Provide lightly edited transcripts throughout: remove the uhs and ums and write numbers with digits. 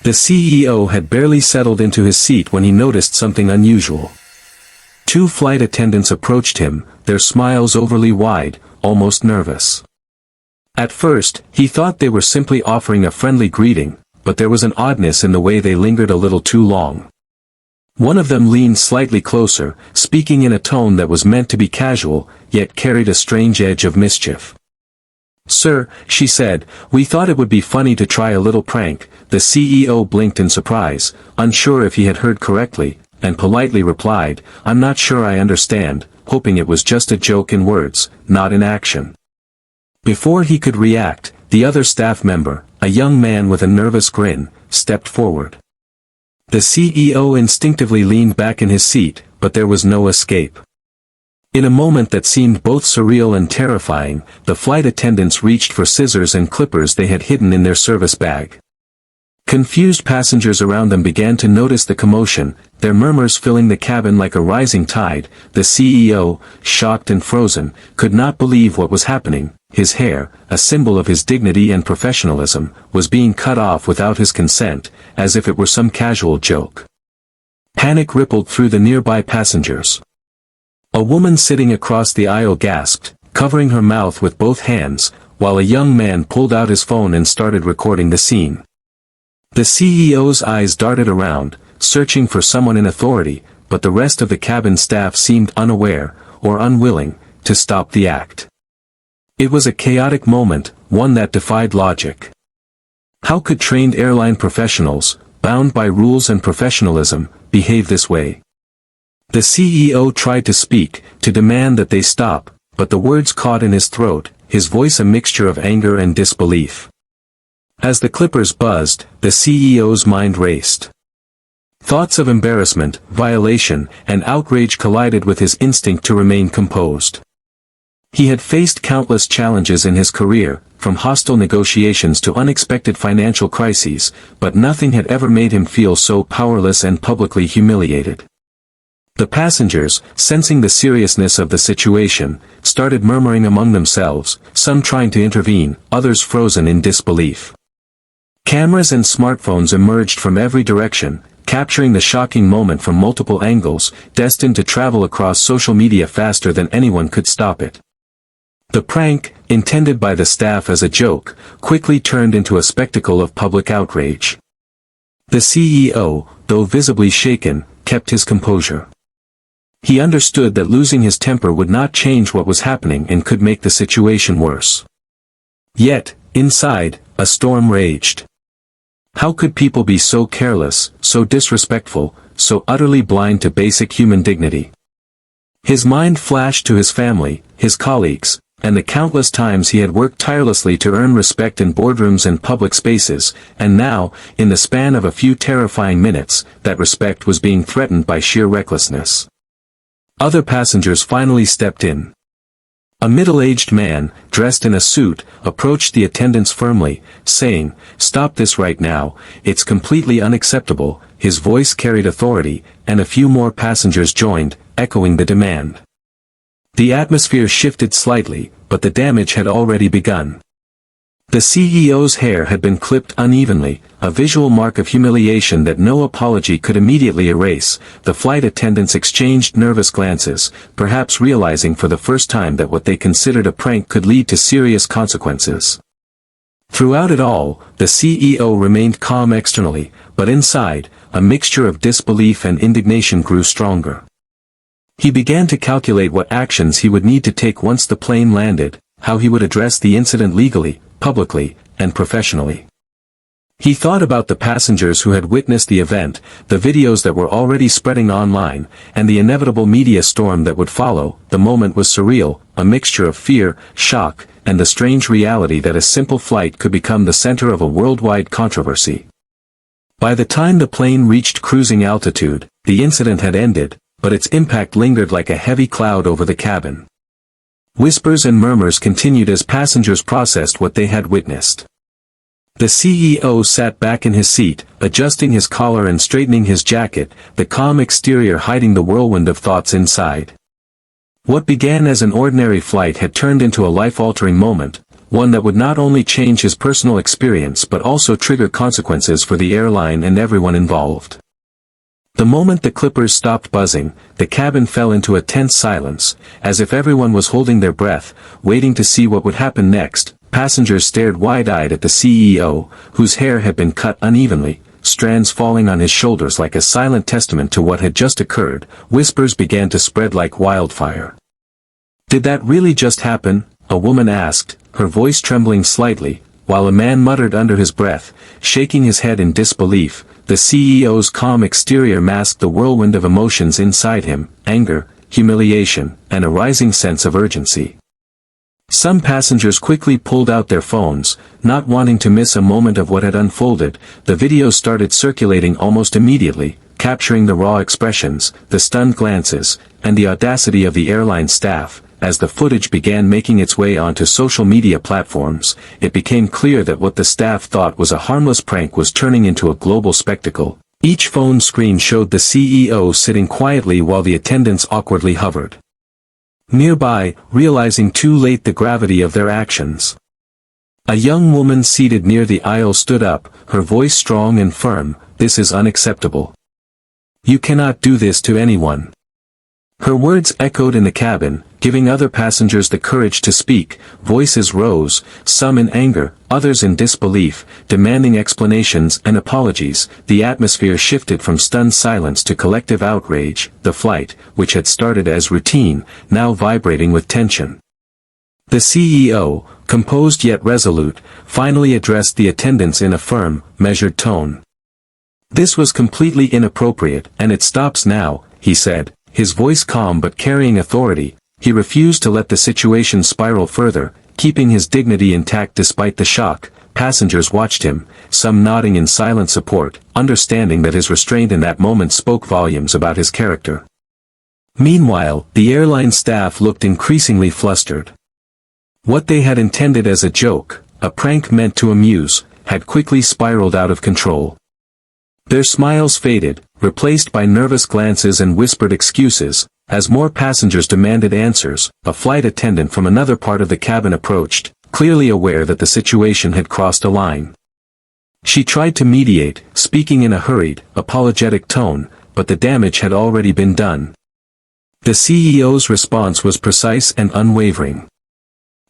The CEO had barely settled into his seat when he noticed something unusual. Two flight attendants approached him, their smiles overly wide, almost nervous. At first, he thought they were simply offering a friendly greeting, but there was an oddness in the way they lingered a little too long. One of them leaned slightly closer, speaking in a tone that was meant to be casual, yet carried a strange edge of mischief. "Sir," she said, "we thought it would be funny to try a little prank." The CEO blinked in surprise, unsure if he had heard correctly, and politely replied, "I'm not sure I understand," hoping it was just a joke in words, not in action. Before he could react, the other staff member, a young man with a nervous grin, stepped forward. The CEO instinctively leaned back in his seat, but there was no escape. In a moment that seemed both surreal and terrifying, the flight attendants reached for scissors and clippers they had hidden in their service bag. Confused passengers around them began to notice the commotion, their murmurs filling the cabin like a rising tide. The CEO, shocked and frozen, could not believe what was happening. His hair, a symbol of his dignity and professionalism, was being cut off without his consent, as if it were some casual joke. Panic rippled through the nearby passengers. A woman sitting across the aisle gasped, covering her mouth with both hands, while a young man pulled out his phone and started recording the scene. The CEO's eyes darted around, searching for someone in authority, but the rest of the cabin staff seemed unaware, or unwilling, to stop the act. It was a chaotic moment, one that defied logic. How could trained airline professionals, bound by rules and professionalism, behave this way? The CEO tried to speak, to demand that they stop, but the words caught in his throat, his voice a mixture of anger and disbelief. As the clippers buzzed, the CEO's mind raced. Thoughts of embarrassment, violation, and outrage collided with his instinct to remain composed. He had faced countless challenges in his career, from hostile negotiations to unexpected financial crises, but nothing had ever made him feel so powerless and publicly humiliated. The passengers, sensing the seriousness of the situation, started murmuring among themselves, some trying to intervene, others frozen in disbelief. Cameras and smartphones emerged from every direction, capturing the shocking moment from multiple angles, destined to travel across social media faster than anyone could stop it. The prank, intended by the staff as a joke, quickly turned into a spectacle of public outrage. The CEO, though visibly shaken, kept his composure. He understood that losing his temper would not change what was happening and could make the situation worse. Yet, inside, a storm raged. How could people be so careless, so disrespectful, so utterly blind to basic human dignity? His mind flashed to his family, his colleagues, and the countless times he had worked tirelessly to earn respect in boardrooms and public spaces, and now, in the span of a few terrifying minutes, that respect was being threatened by sheer recklessness. Other passengers finally stepped in. A middle-aged man, dressed in a suit, approached the attendants firmly, saying, "Stop this right now, it's completely unacceptable." His voice carried authority, and a few more passengers joined, echoing the demand. The atmosphere shifted slightly, but the damage had already begun. The CEO's hair had been clipped unevenly, a visual mark of humiliation that no apology could immediately erase. The flight attendants exchanged nervous glances, perhaps realizing for the first time that what they considered a prank could lead to serious consequences. Throughout it all, the CEO remained calm externally, but inside, a mixture of disbelief and indignation grew stronger. He began to calculate what actions he would need to take once the plane landed, how he would address the incident legally, publicly, and professionally. He thought about the passengers who had witnessed the event, the videos that were already spreading online, and the inevitable media storm that would follow. The moment was surreal, a mixture of fear, shock, and the strange reality that a simple flight could become the center of a worldwide controversy. By the time the plane reached cruising altitude, the incident had ended, but its impact lingered like a heavy cloud over the cabin. Whispers and murmurs continued as passengers processed what they had witnessed. The CEO sat back in his seat, adjusting his collar and straightening his jacket, the calm exterior hiding the whirlwind of thoughts inside. What began as an ordinary flight had turned into a life-altering moment, one that would not only change his personal experience but also trigger consequences for the airline and everyone involved. The moment the clippers stopped buzzing, the cabin fell into a tense silence, as if everyone was holding their breath, waiting to see what would happen next. Passengers stared wide-eyed at the CEO, whose hair had been cut unevenly, strands falling on his shoulders like a silent testament to what had just occurred. Whispers began to spread like wildfire. "Did that really just happen?" a woman asked, her voice trembling slightly, while a man muttered under his breath, shaking his head in disbelief. The CEO's calm exterior masked the whirlwind of emotions inside him: anger, humiliation, and a rising sense of urgency. Some passengers quickly pulled out their phones, not wanting to miss a moment of what had unfolded. The video started circulating almost immediately, capturing the raw expressions, the stunned glances, and the audacity of the airline staff. As the footage began making its way onto social media platforms, it became clear that what the staff thought was a harmless prank was turning into a global spectacle. Each phone screen showed the CEO sitting quietly while the attendants awkwardly hovered nearby, realizing too late the gravity of their actions. A young woman seated near the aisle stood up, her voice strong and firm. "This is unacceptable. You cannot do this to anyone." Her words echoed in the cabin, giving other passengers the courage to speak. Voices rose, some in anger, others in disbelief, demanding explanations and apologies. The atmosphere shifted from stunned silence to collective outrage, the flight, which had started as routine, now vibrating with tension. The CEO, composed yet resolute, finally addressed the attendants in a firm, measured tone. "This was completely inappropriate, and it stops now," he said, his voice calm but carrying authority. He refused to let the situation spiral further, keeping his dignity intact despite the shock. Passengers watched him, some nodding in silent support, understanding that his restraint in that moment spoke volumes about his character. Meanwhile, the airline staff looked increasingly flustered. What they had intended as a joke, a prank meant to amuse, had quickly spiraled out of control. Their smiles faded, replaced by nervous glances and whispered excuses. As more passengers demanded answers, a flight attendant from another part of the cabin approached, clearly aware that the situation had crossed a line. She tried to mediate, speaking in a hurried, apologetic tone, but the damage had already been done. The CEO's response was precise and unwavering.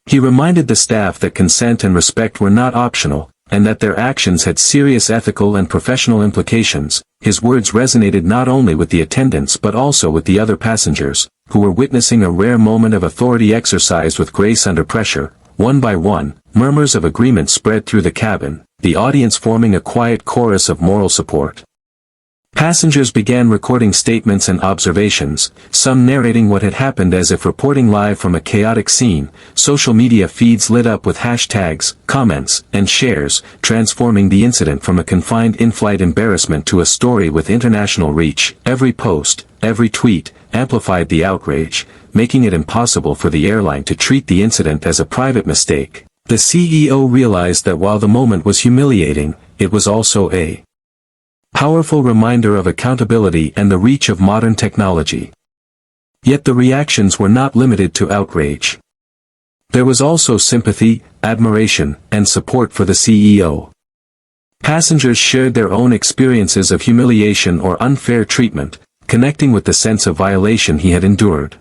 He reminded the staff that consent and respect were not optional, and that their actions had serious ethical and professional implications. His words resonated not only with the attendants but also with the other passengers, who were witnessing a rare moment of authority exercised with grace under pressure. One by one, murmurs of agreement spread through the cabin, the audience forming a quiet chorus of moral support. Passengers began recording statements and observations, some narrating what had happened as if reporting live from a chaotic scene. Social media feeds lit up with hashtags, comments, and shares, transforming the incident from a confined in-flight embarrassment to a story with international reach. Every post, every tweet, amplified the outrage, making it impossible for the airline to treat the incident as a private mistake. The CEO realized that while the moment was humiliating, it was also a powerful reminder of accountability and the reach of modern technology. Yet the reactions were not limited to outrage. There was also sympathy, admiration, and support for the CEO. Passengers shared their own experiences of humiliation or unfair treatment, connecting with the sense of violation he had endured.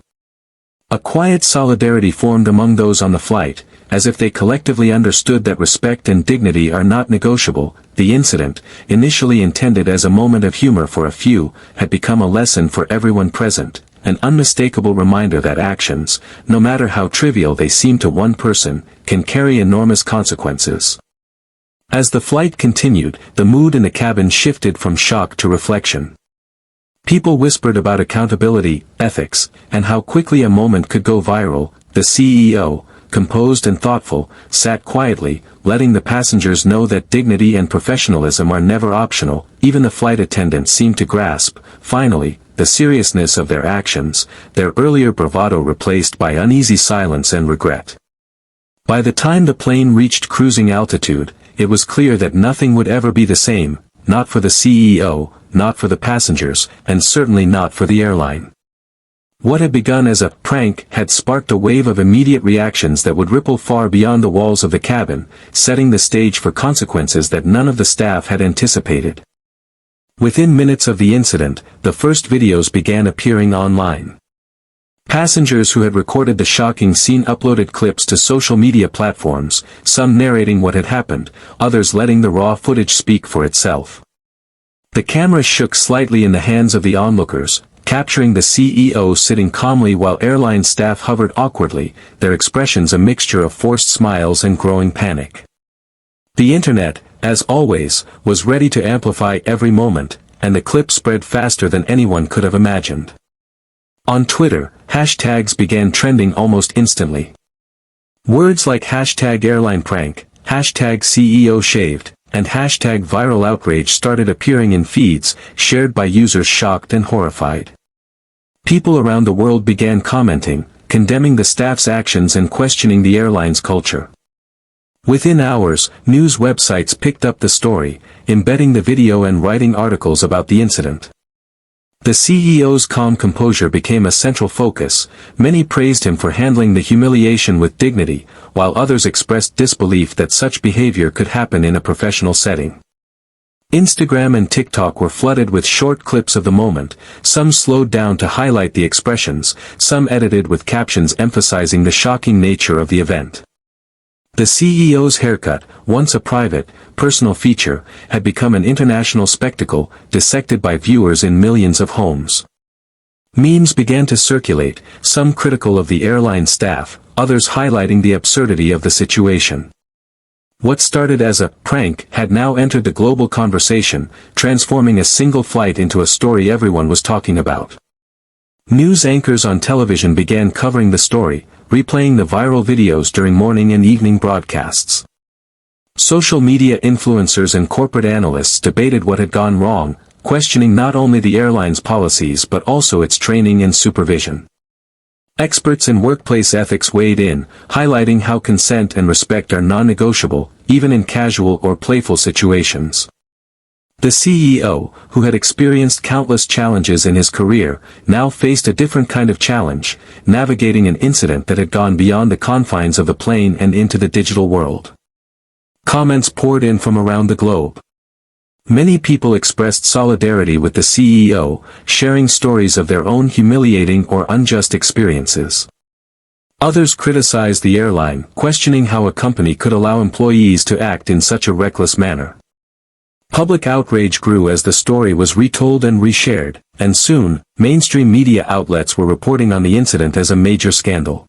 A quiet solidarity formed among those on the flight, as if they collectively understood that respect and dignity are not negotiable. The incident, initially intended as a moment of humor for a few, had become a lesson for everyone present, an unmistakable reminder that actions, no matter how trivial they seem to one person, can carry enormous consequences. As the flight continued, the mood in the cabin shifted from shock to reflection. People whispered about accountability, ethics, and how quickly a moment could go viral. The CEO, composed and thoughtful, sat quietly, letting the passengers know that dignity and professionalism are never optional. Even the flight attendants seemed to grasp, finally, the seriousness of their actions, their earlier bravado replaced by uneasy silence and regret. By the time the plane reached cruising altitude, it was clear that nothing would ever be the same, not for the CEO, not for the passengers, and certainly not for the airline. What had begun as a prank had sparked a wave of immediate reactions that would ripple far beyond the walls of the cabin, setting the stage for consequences that none of the staff had anticipated. Within minutes of the incident, the first videos began appearing online. Passengers who had recorded the shocking scene uploaded clips to social media platforms, some narrating what had happened, others letting the raw footage speak for itself. The camera shook slightly in the hands of the onlookers, capturing the CEO sitting calmly while airline staff hovered awkwardly, their expressions a mixture of forced smiles and growing panic. The internet, as always, was ready to amplify every moment, and the clip spread faster than anyone could have imagined. On Twitter, hashtags began trending almost instantly. Words like hashtag airline prank, hashtag CEO shaved, and hashtag viral outrage started appearing in feeds, shared by users shocked and horrified. People around the world began commenting, condemning the staff's actions and questioning the airline's culture. Within hours, news websites picked up the story, embedding the video and writing articles about the incident. The CEO's calm composure became a central focus. Many praised him for handling the humiliation with dignity, while others expressed disbelief that such behavior could happen in a professional setting. Instagram and TikTok were flooded with short clips of the moment, some slowed down to highlight the expressions, some edited with captions emphasizing the shocking nature of the event. The CEO's haircut, once a private, personal feature, had become an international spectacle, dissected by viewers in millions of homes. Memes began to circulate, some critical of the airline staff, others highlighting the absurdity of the situation. What started as a prank had now entered the global conversation, transforming a single flight into a story everyone was talking about. News anchors on television began covering the story, replaying the viral videos during morning and evening broadcasts. Social media influencers and corporate analysts debated what had gone wrong, questioning not only the airline's policies but also its training and supervision. Experts in workplace ethics weighed in, highlighting how consent and respect are non-negotiable, even in casual or playful situations. The CEO, who had experienced countless challenges in his career, now faced a different kind of challenge, navigating an incident that had gone beyond the confines of the plane and into the digital world. Comments poured in from around the globe. Many people expressed solidarity with the CEO, sharing stories of their own humiliating or unjust experiences. Others criticized the airline, questioning how a company could allow employees to act in such a reckless manner. Public outrage grew as the story was retold and reshared, and soon, mainstream media outlets were reporting on the incident as a major scandal.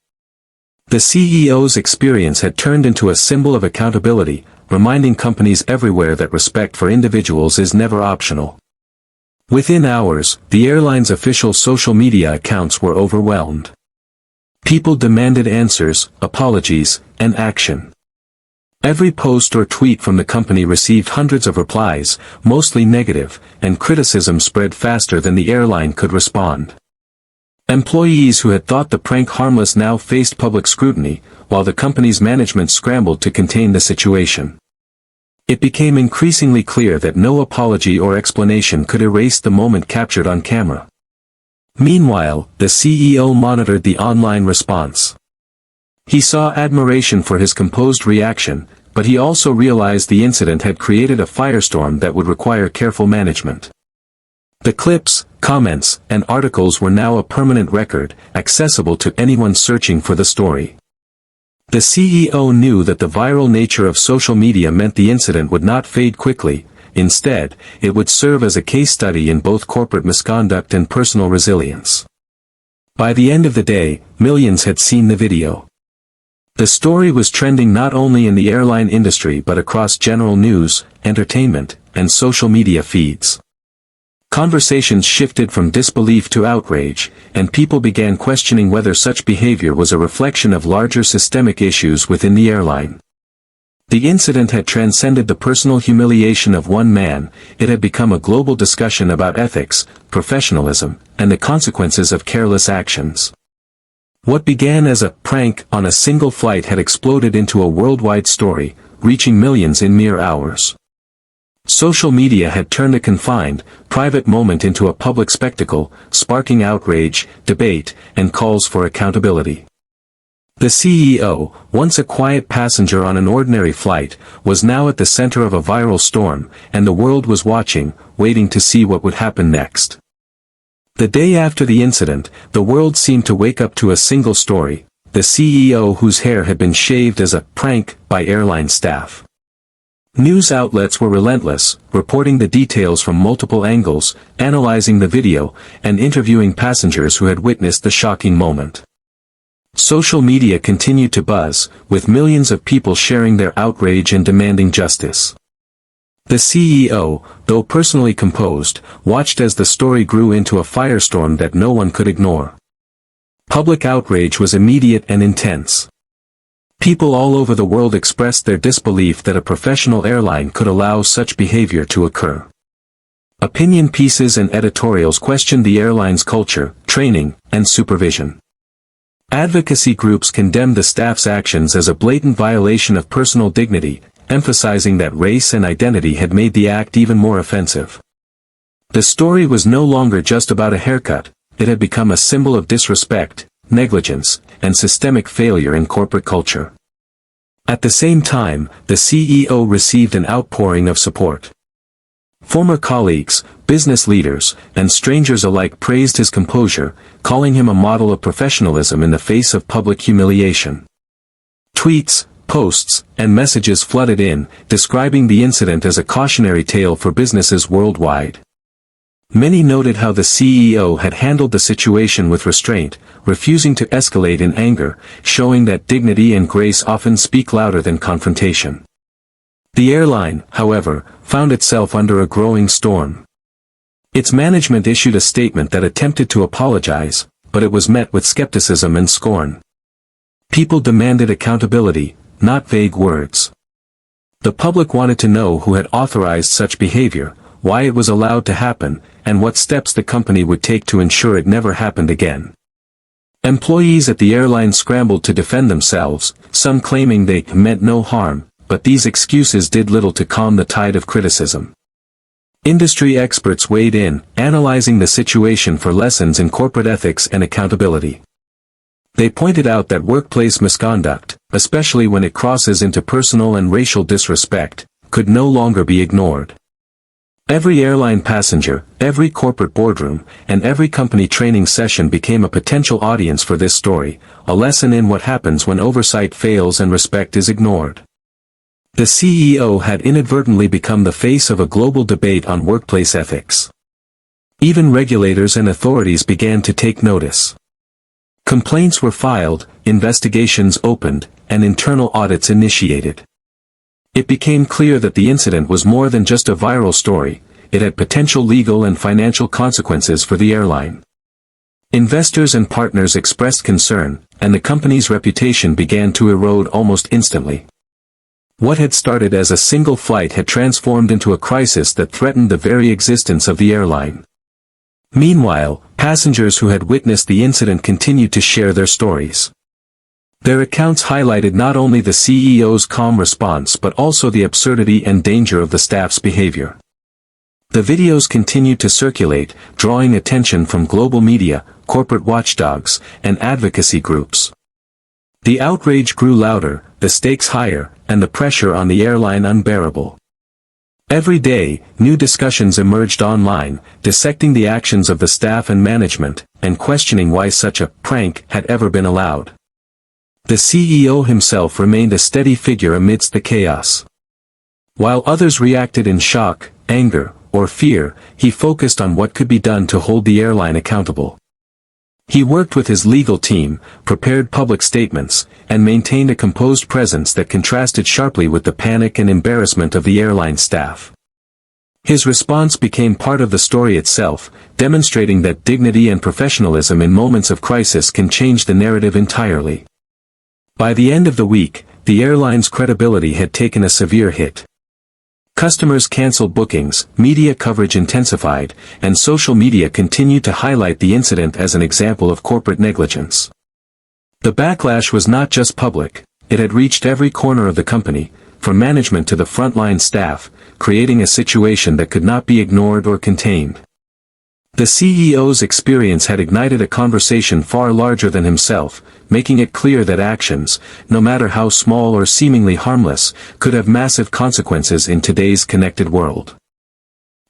The CEO's experience had turned into a symbol of accountability, reminding companies everywhere that respect for individuals is never optional. Within hours, the airline's official social media accounts were overwhelmed. People demanded answers, apologies, and action. Every post or tweet from the company received hundreds of replies, mostly negative, and criticism spread faster than the airline could respond. Employees who had thought the prank harmless now faced public scrutiny, while the company's management scrambled to contain the situation. It became increasingly clear that no apology or explanation could erase the moment captured on camera. Meanwhile, the CEO monitored the online response. He saw admiration for his composed reaction, but he also realized the incident had created a firestorm that would require careful management. The clips, comments, and articles were now a permanent record, accessible to anyone searching for the story. The CEO knew that the viral nature of social media meant the incident would not fade quickly. Instead, it would serve as a case study in both corporate misconduct and personal resilience. By the end of the day, millions had seen the video. The story was trending not only in the airline industry but across general news, entertainment, and social media feeds. Conversations shifted from disbelief to outrage, and people began questioning whether such behavior was a reflection of larger systemic issues within the airline. The incident had transcended the personal humiliation of one man, it had become a global discussion about ethics, professionalism, and the consequences of careless actions. What began as a prank on a single flight had exploded into a worldwide story, reaching millions in mere hours. Social media had turned a confined, private moment into a public spectacle, sparking outrage, debate, and calls for accountability. The CEO, once a quiet passenger on an ordinary flight, was now at the center of a viral storm, and the world was watching, waiting to see what would happen next. The day after the incident, the world seemed to wake up to a single story: the CEO whose hair had been shaved as a prank by airline staff. News outlets were relentless, reporting the details from multiple angles, analyzing the video, and interviewing passengers who had witnessed the shocking moment. Social media continued to buzz, with millions of people sharing their outrage and demanding justice. The CEO, though personally composed, watched as the story grew into a firestorm that no one could ignore. Public outrage was immediate and intense. People all over the world expressed their disbelief that a professional airline could allow such behavior to occur. Opinion pieces and editorials questioned the airline's culture, training, and supervision. Advocacy groups condemned the staff's actions as a blatant violation of personal dignity, emphasizing that race and identity had made the act even more offensive. The story was no longer just about a haircut; it had become a symbol of disrespect, negligence, and systemic failure in corporate culture. At the same time, the CEO received an outpouring of support. Former colleagues, business leaders, and strangers alike praised his composure, calling him a model of professionalism in the face of public humiliation. Tweets, posts, and messages flooded in, describing the incident as a cautionary tale for businesses worldwide. Many noted how the CEO had handled the situation with restraint, refusing to escalate in anger, showing that dignity and grace often speak louder than confrontation. The airline, however, found itself under a growing storm. Its management issued a statement that attempted to apologize, but it was met with skepticism and scorn. People demanded accountability, not vague words. The public wanted to know who had authorized such behavior, why it was allowed to happen, and what steps the company would take to ensure it never happened again. Employees at the airline scrambled to defend themselves, some claiming they meant no harm, but these excuses did little to calm the tide of criticism. Industry experts weighed in, analyzing the situation for lessons in corporate ethics and accountability. They pointed out that workplace misconduct, especially when it crosses into personal and racial disrespect, could no longer be ignored. Every airline passenger, every corporate boardroom, and every company training session became a potential audience for this story, a lesson in what happens when oversight fails and respect is ignored. The CEO had inadvertently become the face of a global debate on workplace ethics. Even regulators and authorities began to take notice. Complaints were filed, investigations opened, and internal audits initiated. It became clear that the incident was more than just a viral story; it had potential legal and financial consequences for the airline. Investors and partners expressed concern, and the company's reputation began to erode almost instantly. What had started as a single flight had transformed into a crisis that threatened the very existence of the airline. Meanwhile, passengers who had witnessed the incident continued to share their stories. Their accounts highlighted not only the CEO's calm response but also the absurdity and danger of the staff's behavior. The videos continued to circulate, drawing attention from global media, corporate watchdogs, and advocacy groups. The outrage grew louder, the stakes higher, and the pressure on the airline unbearable. Every day, new discussions emerged online, dissecting the actions of the staff and management, and questioning why such a prank had ever been allowed. The CEO himself remained a steady figure amidst the chaos. While others reacted in shock, anger, or fear, he focused on what could be done to hold the airline accountable. He worked with his legal team, prepared public statements, and maintained a composed presence that contrasted sharply with the panic and embarrassment of the airline staff. His response became part of the story itself, demonstrating that dignity and professionalism in moments of crisis can change the narrative entirely. By the end of the week, the airline's credibility had taken a severe hit. Customers canceled bookings, media coverage intensified, and social media continued to highlight the incident as an example of corporate negligence. The backlash was not just public; it had reached every corner of the company, from management to the frontline staff, creating a situation that could not be ignored or contained. The CEO's experience had ignited a conversation far larger than himself, making it clear that actions, no matter how small or seemingly harmless, could have massive consequences in today's connected world.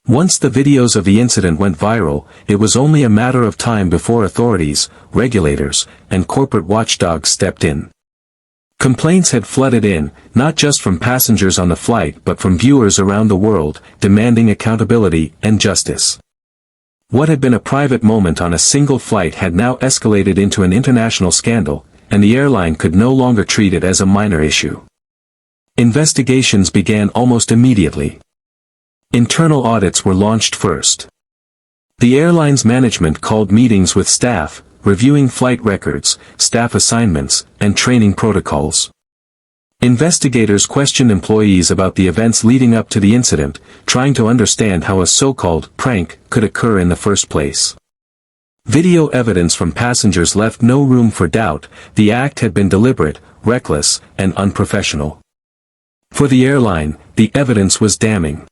Once the videos of the incident went viral, it was only a matter of time before authorities, regulators, and corporate watchdogs stepped in. Complaints had flooded in, not just from passengers on the flight but from viewers around the world, demanding accountability and justice. What had been a private moment on a single flight had now escalated into an international scandal, and the airline could no longer treat it as a minor issue. Investigations began almost immediately. Internal audits were launched first. The airline's management called meetings with staff, reviewing flight records, staff assignments, and training protocols. Investigators questioned employees about the events leading up to the incident, trying to understand how a so-called prank could occur in the first place. Video evidence from passengers left no room for doubt. The act had been deliberate, reckless, and unprofessional. For the airline, the evidence was damning.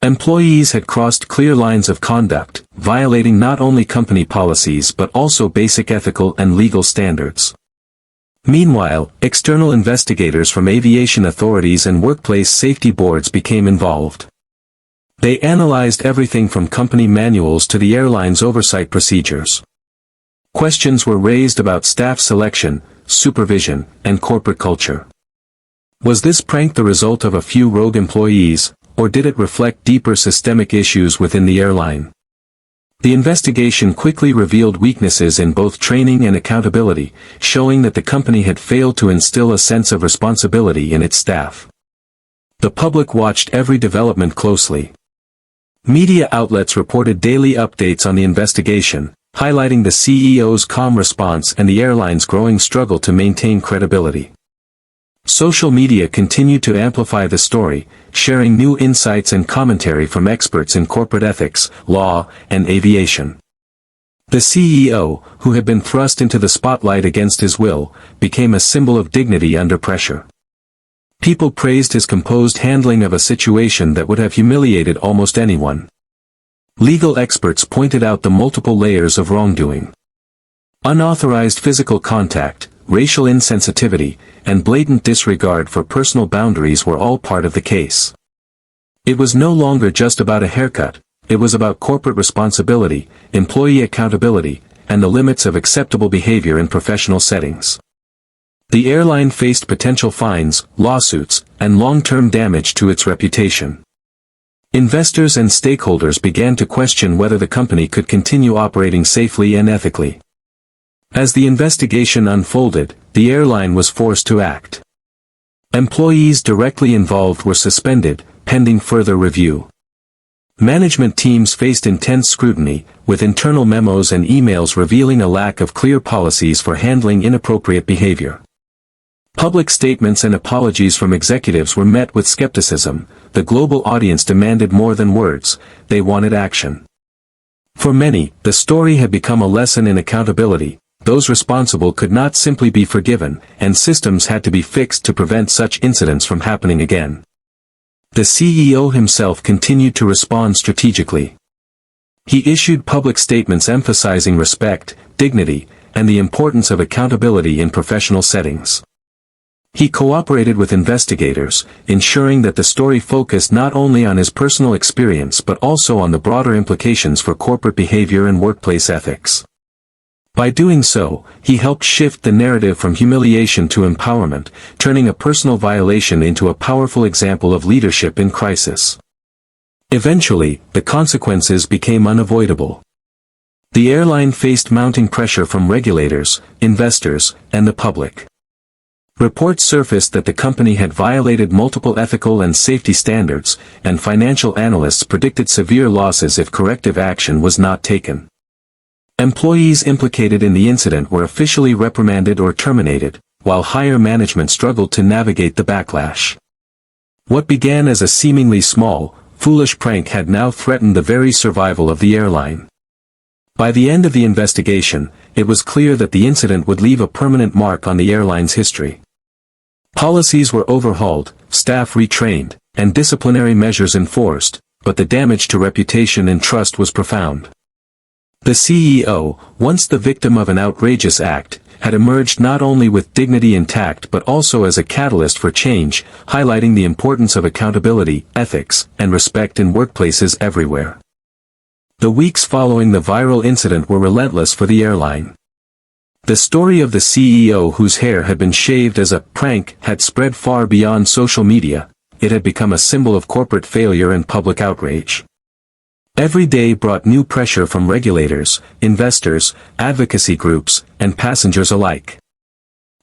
Employees had crossed clear lines of conduct, violating not only company policies but also basic ethical and legal standards. Meanwhile, external investigators from aviation authorities and workplace safety boards became involved. They analyzed everything from company manuals to the airline's oversight procedures. Questions were raised about staff selection, supervision, and corporate culture. Was this prank the result of a few rogue employees, or did it reflect deeper systemic issues within the airline? The investigation quickly revealed weaknesses in both training and accountability, showing that the company had failed to instill a sense of responsibility in its staff. The public watched every development closely. Media outlets reported daily updates on the investigation, highlighting the CEO's calm response and the airline's growing struggle to maintain credibility. Social media continued to amplify the story, sharing new insights and commentary from experts in corporate ethics, law, and aviation. The CEO, who had been thrust into the spotlight against his will, became a symbol of dignity under pressure. People praised his composed handling of a situation that would have humiliated almost anyone. Legal experts pointed out the multiple layers of wrongdoing. Unauthorized physical contact, racial insensitivity, and blatant disregard for personal boundaries were all part of the case. It was no longer just about a haircut, it was about corporate responsibility, employee accountability, and the limits of acceptable behavior in professional settings. The airline faced potential fines, lawsuits, and long-term damage to its reputation. Investors and stakeholders began to question whether the company could continue operating safely and ethically. As the investigation unfolded, the airline was forced to act. Employees directly involved were suspended, pending further review. Management teams faced intense scrutiny, with internal memos and emails revealing a lack of clear policies for handling inappropriate behavior. Public statements and apologies from executives were met with skepticism. The global audience demanded more than words, they wanted action. For many, the story had become a lesson in accountability. Those responsible could not simply be forgiven, and systems had to be fixed to prevent such incidents from happening again. The CEO himself continued to respond strategically. He issued public statements emphasizing respect, dignity, and the importance of accountability in professional settings. He cooperated with investigators, ensuring that the story focused not only on his personal experience but also on the broader implications for corporate behavior and workplace ethics. By doing so, he helped shift the narrative from humiliation to empowerment, turning a personal violation into a powerful example of leadership in crisis. Eventually, the consequences became unavoidable. The airline faced mounting pressure from regulators, investors, and the public. Reports surfaced that the company had violated multiple ethical and safety standards, and financial analysts predicted severe losses if corrective action was not taken. Employees implicated in the incident were officially reprimanded or terminated, while higher management struggled to navigate the backlash. What began as a seemingly small, foolish prank had now threatened the very survival of the airline. By the end of the investigation, it was clear that the incident would leave a permanent mark on the airline's history. Policies were overhauled, staff retrained, and disciplinary measures enforced, but the damage to reputation and trust was profound. The CEO, once the victim of an outrageous act, had emerged not only with dignity intact but also as a catalyst for change, highlighting the importance of accountability, ethics, and respect in workplaces everywhere. The weeks following the viral incident were relentless for the airline. The story of the CEO whose hair had been shaved as a prank had spread far beyond social media. It had become a symbol of corporate failure and public outrage. Every day brought new pressure from regulators, investors, advocacy groups, and passengers alike.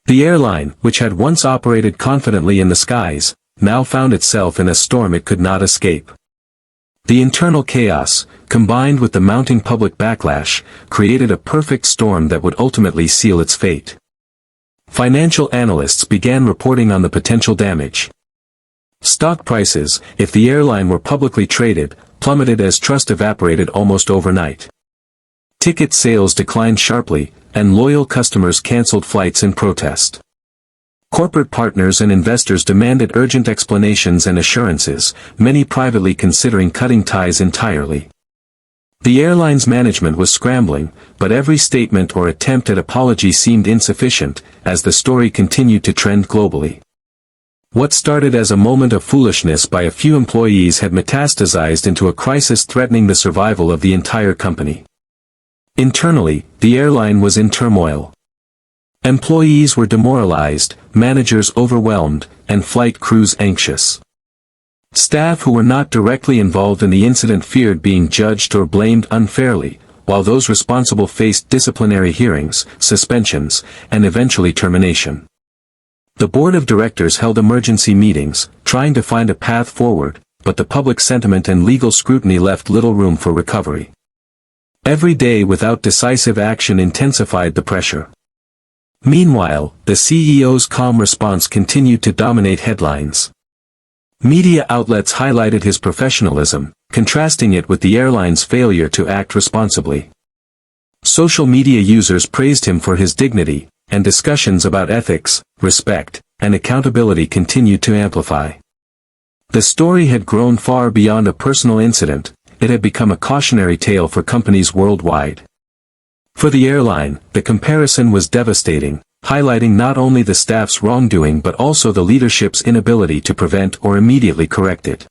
The airline, which had once operated confidently in the skies, now found itself in a storm it could not escape. The internal chaos, combined with the mounting public backlash, created a perfect storm that would ultimately seal its fate. Financial analysts began reporting on the potential damage. Stock prices, if the airline were publicly traded, plummeted as trust evaporated almost overnight. Ticket sales declined sharply, and loyal customers canceled flights in protest. Corporate partners and investors demanded urgent explanations and assurances, many privately considering cutting ties entirely. The airline's management was scrambling, but every statement or attempt at apology seemed insufficient, as the story continued to trend globally. What started as a moment of foolishness by a few employees had metastasized into a crisis threatening the survival of the entire company. Internally, the airline was in turmoil. Employees were demoralized, managers overwhelmed, and flight crews anxious. Staff who were not directly involved in the incident feared being judged or blamed unfairly, while those responsible faced disciplinary hearings, suspensions, and eventually termination. The board of directors held emergency meetings, trying to find a path forward, but the public sentiment and legal scrutiny left little room for recovery. Every day without decisive action intensified the pressure. Meanwhile, the CEO's calm response continued to dominate headlines. Media outlets highlighted his professionalism, contrasting it with the airline's failure to act responsibly. Social media users praised him for his dignity, and discussions about ethics, respect, and accountability continued to amplify. The story had grown far beyond a personal incident, it had become a cautionary tale for companies worldwide. For the airline, the comparison was devastating, highlighting not only the staff's wrongdoing but also the leadership's inability to prevent or immediately correct it.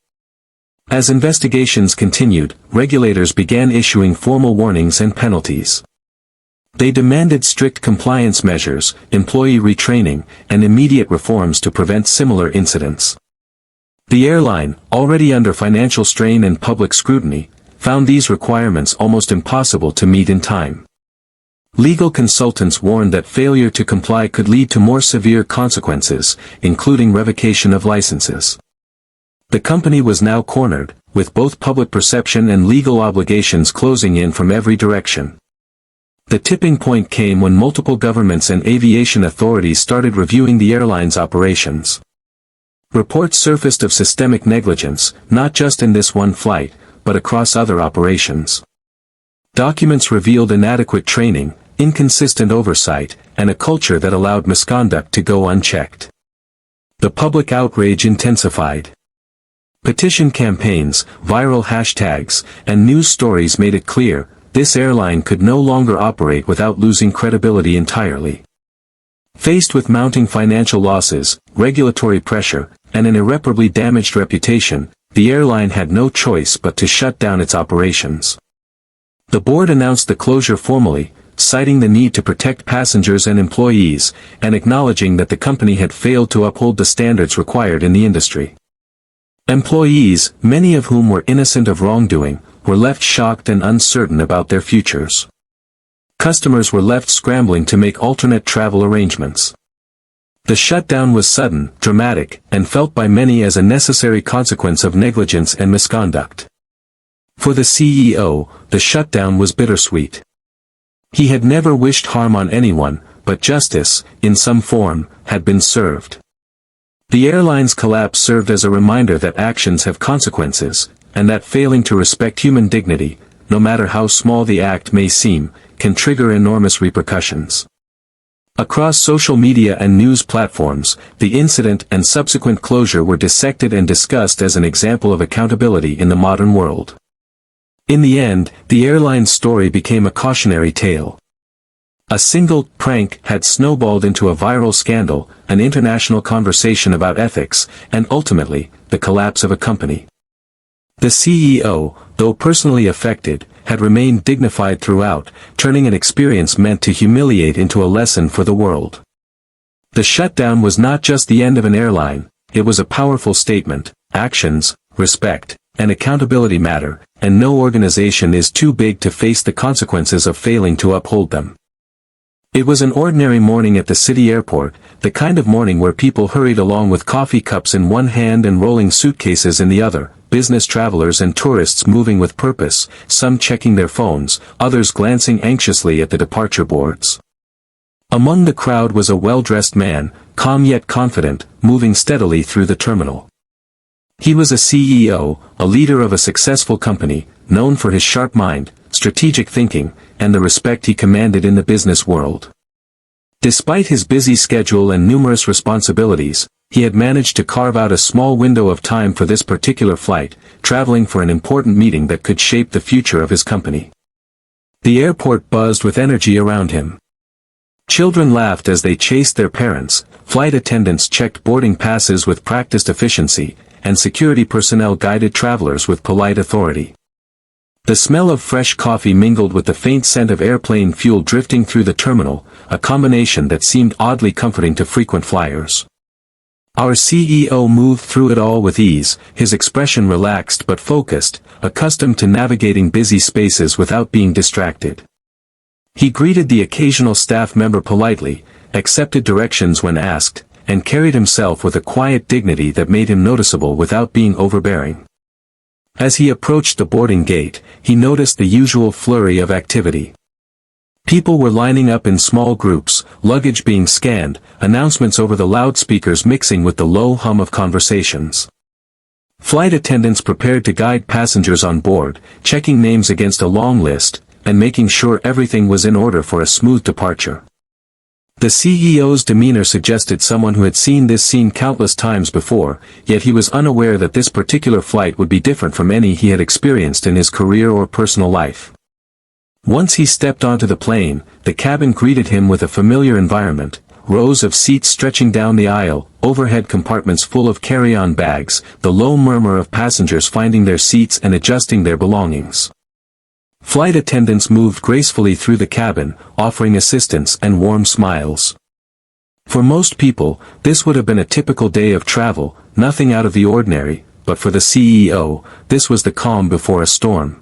As investigations continued, regulators began issuing formal warnings and penalties. They demanded strict compliance measures, employee retraining, and immediate reforms to prevent similar incidents. The airline, already under financial strain and public scrutiny, found these requirements almost impossible to meet in time. Legal consultants warned that failure to comply could lead to more severe consequences, including revocation of licenses. The company was now cornered, with both public perception and legal obligations closing in from every direction. The tipping point came when multiple governments and aviation authorities started reviewing the airline's operations. Reports surfaced of systemic negligence, not just in this one flight, but across other operations. Documents revealed inadequate training, inconsistent oversight, and a culture that allowed misconduct to go unchecked. The public outrage intensified. Petition campaigns, viral hashtags, and news stories made it clear, this airline could no longer operate without losing credibility entirely. Faced with mounting financial losses, regulatory pressure, and an irreparably damaged reputation, the airline had no choice but to shut down its operations. The board announced the closure formally, citing the need to protect passengers and employees, and acknowledging that the company had failed to uphold the standards required in the industry. Employees, many of whom were innocent of wrongdoing, were left shocked and uncertain about their futures. Customers were left scrambling to make alternate travel arrangements. The shutdown was sudden, dramatic, and felt by many as a necessary consequence of negligence and misconduct. For the CEO, the shutdown was bittersweet. He had never wished harm on anyone, but justice, in some form, had been served. The airline's collapse served as a reminder that actions have consequences, and that failing to respect human dignity, no matter how small the act may seem, can trigger enormous repercussions. Across social media and news platforms, the incident and subsequent closure were dissected and discussed as an example of accountability in the modern world. In the end, the airline's story became a cautionary tale. A single prank had snowballed into a viral scandal, an international conversation about ethics, and ultimately, the collapse of a company. The CEO, though personally affected, had remained dignified throughout, turning an experience meant to humiliate into a lesson for the world. The shutdown was not just the end of an airline, it was a powerful statement: actions, respect, and accountability matter, and no organization is too big to face the consequences of failing to uphold them. It was an ordinary morning at the city airport, the kind of morning where people hurried along with coffee cups in one hand and rolling suitcases in the other, business travelers and tourists moving with purpose, some checking their phones, others glancing anxiously at the departure boards. Among the crowd was a well-dressed man, calm yet confident, moving steadily through the terminal. He was a CEO, a leader of a successful company, known for his sharp mind, strategic thinking, and the respect he commanded in the business world. Despite his busy schedule and numerous responsibilities, he had managed to carve out a small window of time for this particular flight, traveling for an important meeting that could shape the future of his company. The airport buzzed with energy around him. Children laughed as they chased their parents, flight attendants checked boarding passes with practiced efficiency, and security personnel guided travelers with polite authority. The smell of fresh coffee mingled with the faint scent of airplane fuel drifting through the terminal, a combination that seemed oddly comforting to frequent flyers. Our CEO moved through it all with ease, his expression relaxed but focused, accustomed to navigating busy spaces without being distracted. He greeted the occasional staff member politely, accepted directions when asked, and carried himself with a quiet dignity that made him noticeable without being overbearing. As he approached the boarding gate, he noticed the usual flurry of activity. People were lining up in small groups, luggage being scanned, announcements over the loudspeakers mixing with the low hum of conversations. Flight attendants prepared to guide passengers on board, checking names against a long list, and making sure everything was in order for a smooth departure. The CEO's demeanor suggested someone who had seen this scene countless times before, yet he was unaware that this particular flight would be different from any he had experienced in his career or personal life. Once he stepped onto the plane, the cabin greeted him with a familiar environment, rows of seats stretching down the aisle, overhead compartments full of carry-on bags, the low murmur of passengers finding their seats and adjusting their belongings. Flight attendants moved gracefully through the cabin, offering assistance and warm smiles. For most people, this would have been a typical day of travel, nothing out of the ordinary, but for the CEO, this was the calm before a storm.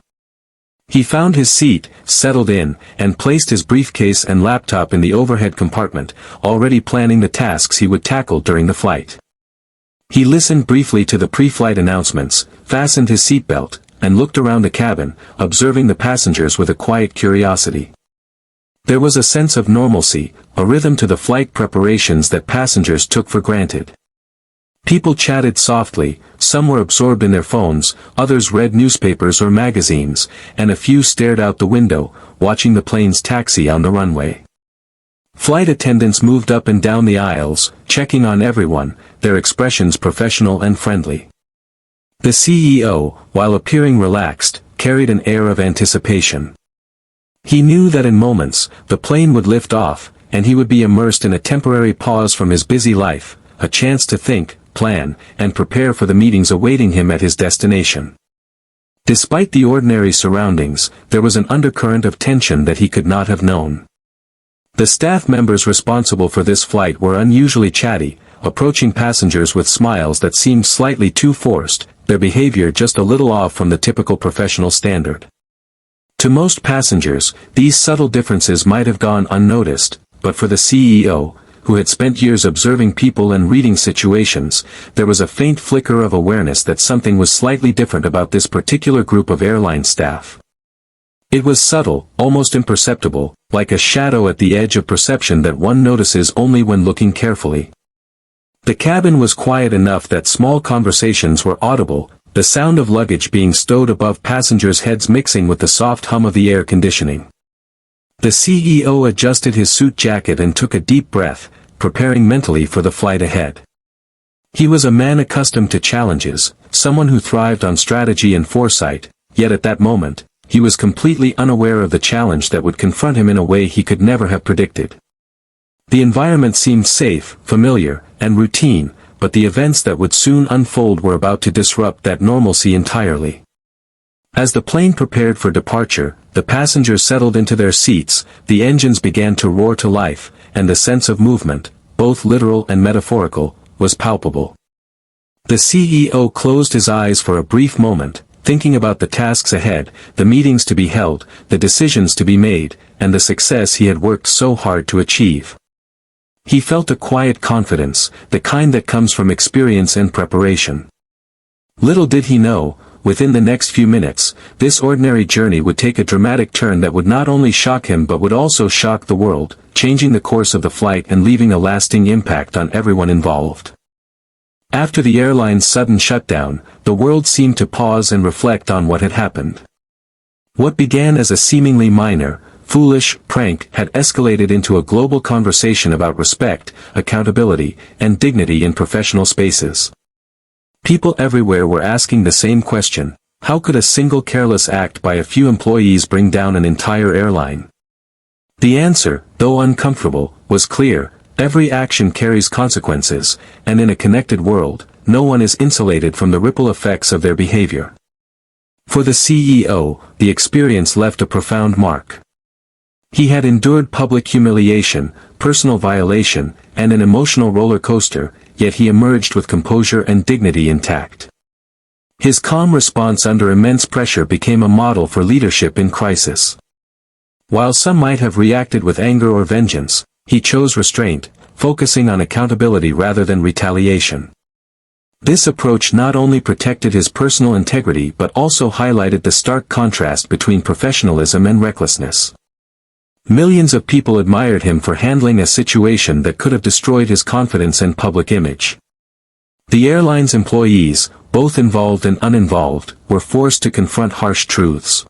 He found his seat, settled in, and placed his briefcase and laptop in the overhead compartment, already planning the tasks he would tackle during the flight. He listened briefly to the pre-flight announcements, fastened his seatbelt, and looked around the cabin, observing the passengers with a quiet curiosity. There was a sense of normalcy, a rhythm to the flight preparations that passengers took for granted. People chatted softly, some were absorbed in their phones, others read newspapers or magazines, and a few stared out the window, watching the plane's taxi on the runway. Flight attendants moved up and down the aisles, checking on everyone, their expressions professional and friendly. The CEO, while appearing relaxed, carried an air of anticipation. He knew that in moments, the plane would lift off, and he would be immersed in a temporary pause from his busy life, a chance to think, plan, and prepare for the meetings awaiting him at his destination. Despite the ordinary surroundings, there was an undercurrent of tension that he could not have known. The staff members responsible for this flight were unusually chatty, approaching passengers with smiles that seemed slightly too forced, their behavior just a little off from the typical professional standard. To most passengers, these subtle differences might have gone unnoticed, but for the CEO, who had spent years observing people and reading situations, there was a faint flicker of awareness that something was slightly different about this particular group of airline staff. It was subtle, almost imperceptible, like a shadow at the edge of perception that one notices only when looking carefully. The cabin was quiet enough that small conversations were audible, the sound of luggage being stowed above passengers' heads mixing with the soft hum of the air conditioning. The CEO adjusted his suit jacket and took a deep breath, preparing mentally for the flight ahead. He was a man accustomed to challenges, someone who thrived on strategy and foresight, yet at that moment, he was completely unaware of the challenge that would confront him in a way he could never have predicted. The environment seemed safe, familiar, and routine, but the events that would soon unfold were about to disrupt that normalcy entirely. As the plane prepared for departure, the passengers settled into their seats, the engines began to roar to life, and the sense of movement, both literal and metaphorical, was palpable. The CEO closed his eyes for a brief moment, thinking about the tasks ahead, the meetings to be held, the decisions to be made, and the success he had worked so hard to achieve. He felt a quiet confidence, the kind that comes from experience and preparation. Little did he know, within the next few minutes, this ordinary journey would take a dramatic turn that would not only shock him but would also shock the world, changing the course of the flight and leaving a lasting impact on everyone involved. After the airline's sudden shutdown, the world seemed to pause and reflect on what had happened. What began as a seemingly minor, foolish prank had escalated into a global conversation about respect, accountability, and dignity in professional spaces. People everywhere were asking the same question: how could a single careless act by a few employees bring down an entire airline? The answer, though uncomfortable, was clear: every action carries consequences, and in a connected world, no one is insulated from the ripple effects of their behavior. For the CEO, the experience left a profound mark. He had endured public humiliation, personal violation, and an emotional roller coaster, yet he emerged with composure and dignity intact. His calm response under immense pressure became a model for leadership in crisis. While some might have reacted with anger or vengeance, he chose restraint, focusing on accountability rather than retaliation. This approach not only protected his personal integrity but also highlighted the stark contrast between professionalism and recklessness. Millions of people admired him for handling a situation that could have destroyed his confidence and public image. The airline's employees, both involved and uninvolved, were forced to confront harsh truths.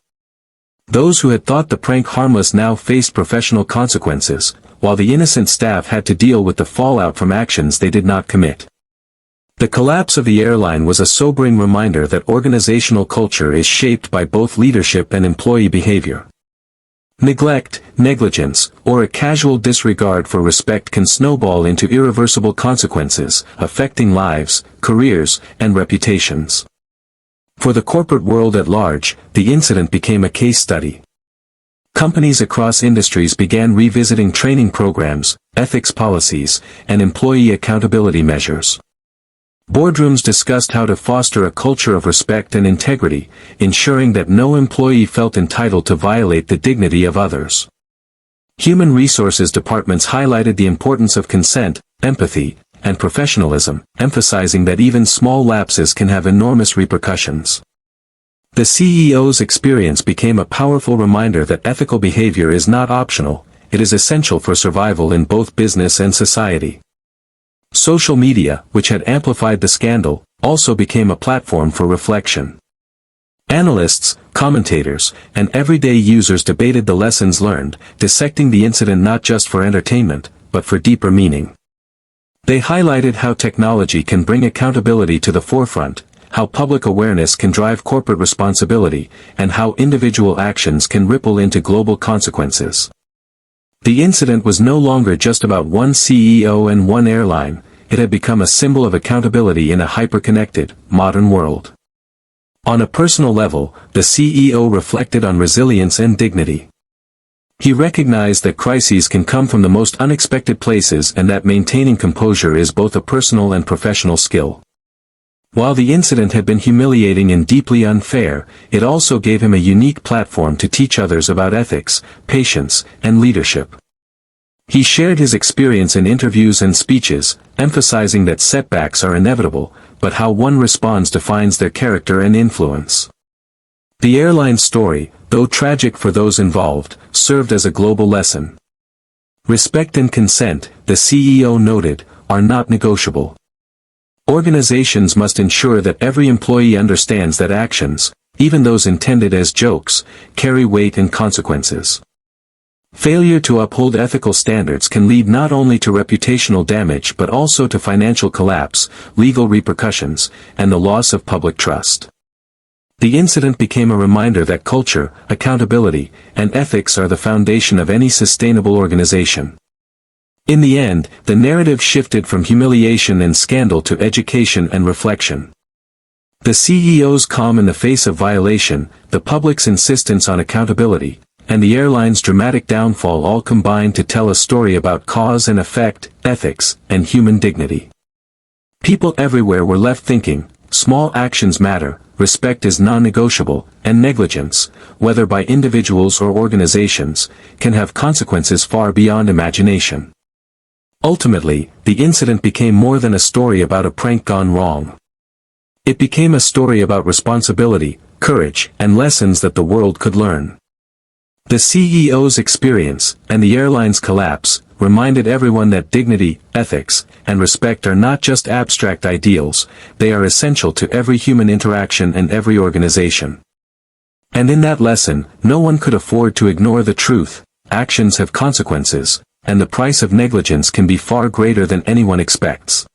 Those who had thought the prank harmless now faced professional consequences, while the innocent staff had to deal with the fallout from actions they did not commit. The collapse of the airline was a sobering reminder that organizational culture is shaped by both leadership and employee behavior. Neglect, negligence, or a casual disregard for respect can snowball into irreversible consequences, affecting lives, careers, and reputations. For the corporate world at large, the incident became a case study. Companies across industries began revisiting training programs, ethics policies, and employee accountability measures. Boardrooms discussed how to foster a culture of respect and integrity, ensuring that no employee felt entitled to violate the dignity of others. Human resources departments highlighted the importance of consent, empathy, and professionalism, emphasizing that even small lapses can have enormous repercussions. The CEO's experience became a powerful reminder that ethical behavior is not optional, it is essential for survival in both business and society. Social media, which had amplified the scandal, also became a platform for reflection. Analysts, commentators, and everyday users debated the lessons learned, dissecting the incident not just for entertainment, but for deeper meaning. They highlighted how technology can bring accountability to the forefront, how public awareness can drive corporate responsibility, and how individual actions can ripple into global consequences. The incident was no longer just about one CEO and one airline, it had become a symbol of accountability in a hyper-connected, modern world. On a personal level, the CEO reflected on resilience and dignity. He recognized that crises can come from the most unexpected places and that maintaining composure is both a personal and professional skill. While the incident had been humiliating and deeply unfair, it also gave him a unique platform to teach others about ethics, patience, and leadership. He shared his experience in interviews and speeches, emphasizing that setbacks are inevitable, but how one responds defines their character and influence. The airline's story, though tragic for those involved, served as a global lesson. Respect and consent, the CEO noted, are not negotiable. Organizations must ensure that every employee understands that actions, even those intended as jokes, carry weight and consequences. Failure to uphold ethical standards can lead not only to reputational damage but also to financial collapse, legal repercussions, and the loss of public trust. The incident became a reminder that culture, accountability, and ethics are the foundation of any sustainable organization. In the end, the narrative shifted from humiliation and scandal to education and reflection. The CEO's calm in the face of violation, the public's insistence on accountability, and the airline's dramatic downfall all combined to tell a story about cause and effect, ethics, and human dignity. People everywhere were left thinking, small actions matter, respect is non-negotiable, and negligence, whether by individuals or organizations, can have consequences far beyond imagination. Ultimately, the incident became more than a story about a prank gone wrong. It became a story about responsibility, courage, and lessons that the world could learn. The CEO's experience, and the airline's collapse, reminded everyone that dignity, ethics, and respect are not just abstract ideals, they are essential to every human interaction and every organization. And in that lesson, no one could afford to ignore the truth: actions have consequences, and the price of negligence can be far greater than anyone expects.